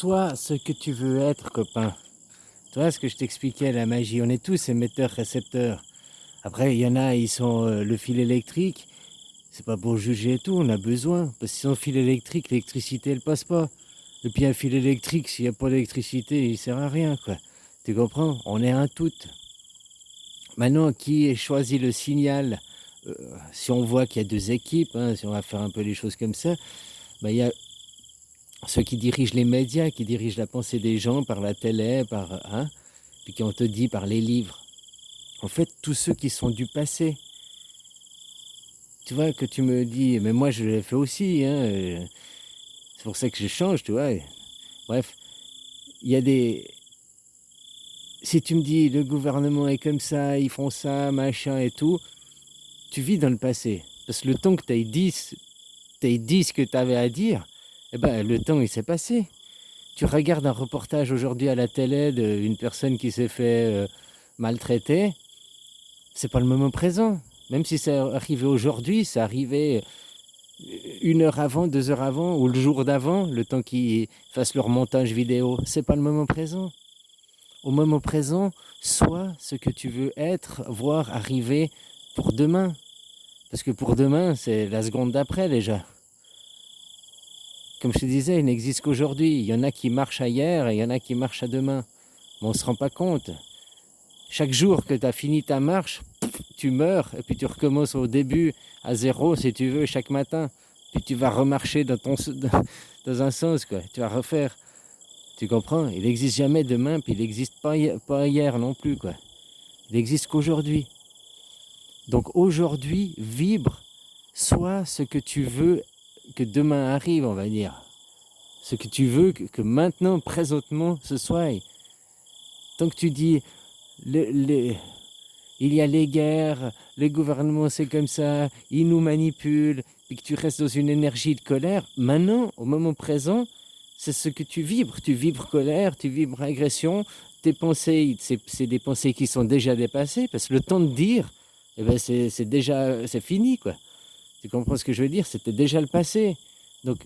Sois ce que tu veux être, copain. Tu vois ce que je t'expliquais, la magie, on est tous émetteurs-récepteurs. Après, il y en a, ils sont le fil électrique. C'est pas pour juger et tout, on a besoin. Parce que sans fil électrique, l'électricité, elle passe pas. Et puis un fil électrique, s'il n'y a pas d'électricité, il sert à rien, quoi. Tu comprends? On est un tout. Maintenant, qui choisit le signal? Euh, Si on voit qu'il y a deux équipes, hein, si on va faire un peu les choses comme ça, il y a ceux qui dirigent les médias, qui dirigent la pensée des gens par la télé, puis qu'on te dit par les livres. En fait, tous ceux qui sont du passé. Tu vois, que tu me dis, mais moi je l'ai fait aussi, hein, c'est pour ça que je change, tu vois. Bref, il y a des. Si tu me dis, le gouvernement est comme ça, ils font ça, machin et tout, tu vis dans le passé. Parce que le temps que tu aies dit ce que tu avais à dire, eh ben, le temps il s'est passé. Tu regardes un reportage aujourd'hui à la télé d'une personne qui s'est fait maltraiter, c'est pas le moment présent. Même si c'est arrivé aujourd'hui, c'est arrivé 1 heure avant, 2 heures avant, ou le jour d'avant, le temps qu'ils fassent leur montage vidéo, c'est pas le moment présent. Au moment présent, sois ce que tu veux être, voire arriver pour demain. Parce que pour demain, c'est la seconde d'après déjà. Comme je te disais, il n'existe qu'aujourd'hui. Il y en a qui marchent à hier et il y en a qui marchent à demain. Mais on ne se rend pas compte. Chaque jour que tu as fini ta marche, tu meurs et puis tu recommences au début à zéro si tu veux chaque matin. Puis tu vas remarcher dans un sens, quoi. Tu vas refaire. Tu comprends? Il n'existe jamais demain, puis il n'existe pas hier non plus, quoi. Il n'existe qu'aujourd'hui. Donc aujourd'hui, vibre, sois ce que tu veux que demain arrive, on va dire. Ce que tu veux que maintenant, présentement, ce soit. Tant que tu dis, il y a les guerres, les gouvernements c'est comme ça, ils nous manipulent, et que tu restes dans une énergie de colère, maintenant, au moment présent, c'est ce que tu vibres. Tu vibres colère, tu vibres agression, tes pensées, c'est des pensées qui sont déjà dépassées, parce que le temps de dire, eh ben c'est fini, quoi. Tu comprends ce que je veux dire? C'était déjà le passé. Donc,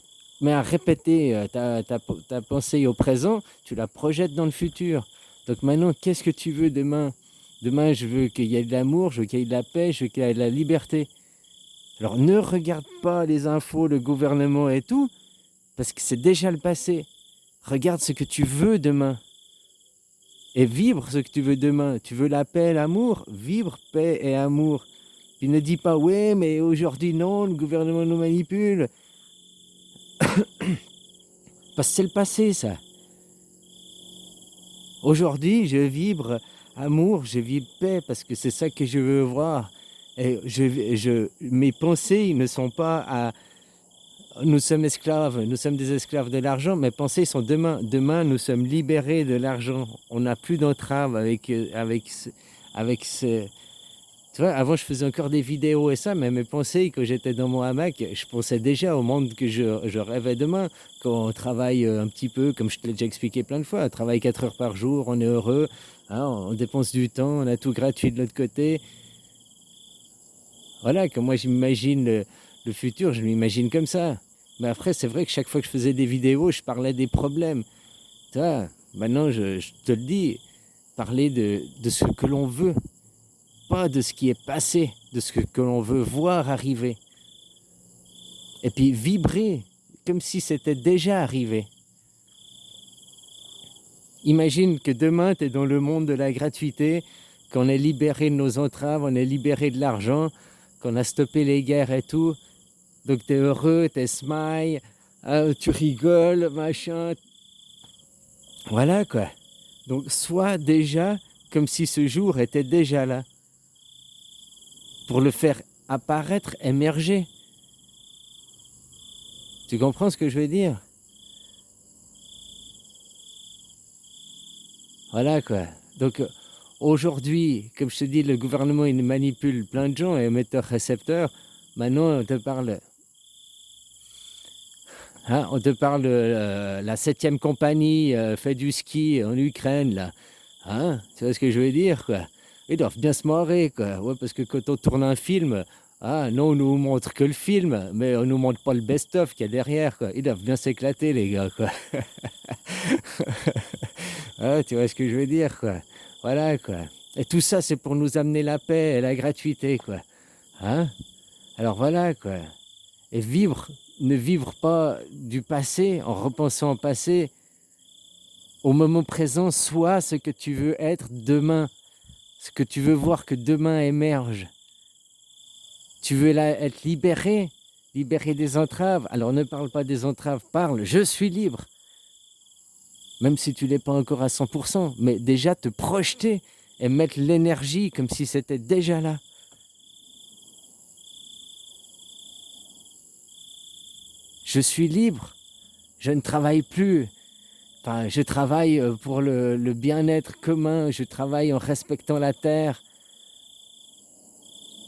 mais à répéter ta pensée au présent, tu la projettes dans le futur. Donc maintenant, qu'est-ce que tu veux demain? Demain, je veux qu'il y ait de l'amour, je veux qu'il y ait de la paix, je veux qu'il y ait de la liberté. Alors ne regarde pas les infos, le gouvernement et tout, parce que c'est déjà le passé. Regarde ce que tu veux demain. Et vibre ce que tu veux demain. Tu veux la paix, l'amour? Vibre paix et amour. Puis ne dis pas, ouais, mais aujourd'hui non, le gouvernement nous manipule. Parce que c'est le passé, ça. Aujourd'hui, je vibre amour, je vibre paix, parce que c'est ça que je veux voir. Et mes pensées ne sont pas à... Nous sommes esclaves, nous sommes des esclaves de l'argent. Mes pensées sont demain. Demain, nous sommes libérés de l'argent. On n'a plus d'entrave avec ce... Tu vois, avant, je faisais encore des vidéos et ça, mais mes pensées, quand j'étais dans mon hamac, je pensais déjà au monde que je rêvais demain. Quand on travaille un petit peu, comme je te l'ai déjà expliqué plein de fois, on travaille 4 heures par jour, on est heureux, hein, on dépense du temps, on a tout gratuit de l'autre côté. Voilà, quand moi j'imagine le futur, je m'imagine comme ça. Mais après, c'est vrai que chaque fois que je faisais des vidéos, je parlais des problèmes. Tu vois, maintenant, je te le dis, parler de ce que l'on veut, pas de ce qui est passé, de ce que l'on veut voir arriver. Et puis vibrer comme si c'était déjà arrivé. Imagine que demain, tu es dans le monde de la gratuité, qu'on est libéré de nos entraves, on est libéré de l'argent, qu'on a stoppé les guerres et tout. Donc tu es heureux, tu es smile, tu rigoles, machin. Voilà, quoi. Donc sois déjà comme si ce jour était déjà là, pour le faire apparaître, émerger. Tu comprends ce que je veux dire? Voilà, quoi. Donc aujourd'hui, comme je te dis, le gouvernement il manipule plein de gens, émetteurs-récepteurs. Maintenant, on te parle de la 7e compagnie fait du ski en Ukraine, là. Hein? Tu vois ce que je veux dire, quoi? Ils doivent bien se marrer, quoi. Ouais, parce que quand on tourne un film, Ah non, on nous montre que le film, mais on nous montre pas le best-of qu'il y a derrière, quoi. Ils doivent bien s'éclater, les gars, quoi. Ah, tu vois ce que je veux dire, quoi. Voilà, quoi. Et tout ça, c'est pour nous amener la paix et la gratuité, quoi. Hein? Alors voilà, quoi. Et vivre, ne vivre pas du passé en repensant au passé, au moment présent, sois ce que tu veux être demain, ce que tu veux voir que demain émerge. Tu veux être libéré, libéré des entraves. Alors ne parle pas des entraves, parle, je suis libre. Même si tu l'es pas encore à 100%, mais déjà te projeter et mettre l'énergie comme si c'était déjà là. Je suis libre, je ne travaille plus. Enfin, je travaille pour le bien-être commun, je travaille en respectant la terre.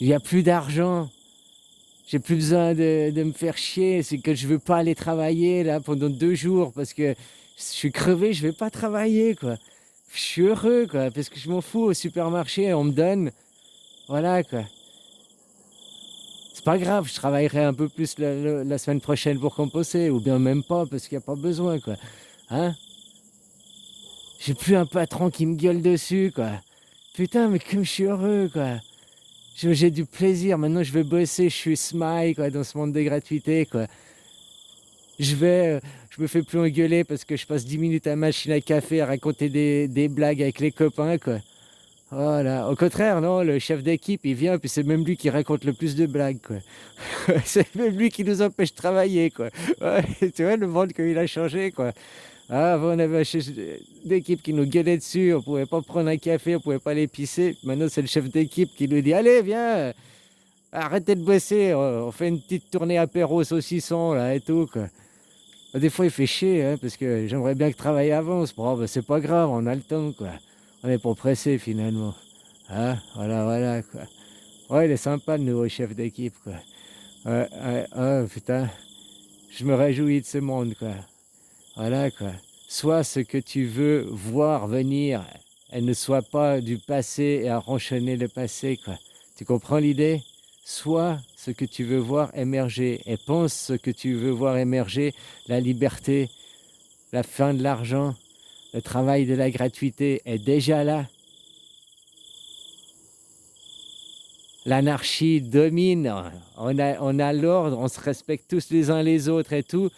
Il n'y a plus d'argent, j'ai plus besoin de me faire chier, c'est que je veux pas aller travailler là pendant 2 jours parce que je suis crevé, je vais pas travailler quoi. Je suis heureux quoi, parce que je m'en fous au supermarché, on me donne, voilà quoi. C'est pas grave, je travaillerai un peu plus la semaine prochaine pour composer, ou bien même pas parce qu'il n'y a pas besoin quoi. Hein? J'ai plus un patron qui me gueule dessus quoi. Putain, mais comme je suis heureux quoi. J'ai du plaisir, maintenant je vais bosser, je suis smile quoi, dans ce monde des gratuités quoi. Je me fais plus engueuler parce que je passe 10 minutes à la machine à café à raconter des blagues avec les copains, quoi. Voilà. Au contraire, non, le chef d'équipe, il vient, puis c'est même lui qui raconte le plus de blagues, quoi. C'est même lui qui nous empêche de travailler, quoi. Ouais, tu vois, le monde, comme il a changé, quoi. Ah, avant, on avait un chef d'équipe qui nous gueulait dessus, on pouvait pas prendre un café, on pouvait pas aller pisser. Maintenant, c'est le chef d'équipe qui nous dit, allez, viens, arrêtez de bosser, on fait une petite tournée apéro saucisson, là, et tout, quoi. Des fois, il fait chier, hein, parce que j'aimerais bien que travailler avance. Bon, ben, c'est pas grave, on a le temps, quoi. On est pas pressé, finalement. Hein, voilà, voilà, quoi. Ouais, il est sympa, le nouveau chef d'équipe, quoi. Ouais, ouais, oh, putain, je me réjouis de ce monde, quoi. Voilà, quoi. Sois ce que tu veux voir venir, et ne sois pas du passé et à ronchonner le passé, quoi. Tu comprends l'idée? Sois ce que tu veux voir émerger et pense ce que tu veux voir émerger, la liberté, la fin de l'argent, le travail de la gratuité est déjà là. L'anarchie domine, on a l'ordre, on se respecte tous les uns les autres et tout,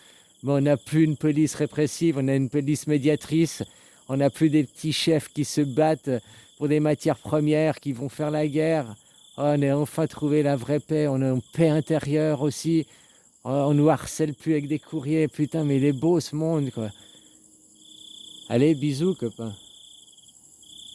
mais on n'a plus une police répressive, on a une police médiatrice, on n'a plus des petits chefs qui se battent pour des matières premières, qui vont faire la guerre. On a enfin trouvé la vraie paix, on a une paix intérieure aussi, on nous harcèle plus avec des courriers, putain mais il est beau ce monde quoi. Allez, bisous copains.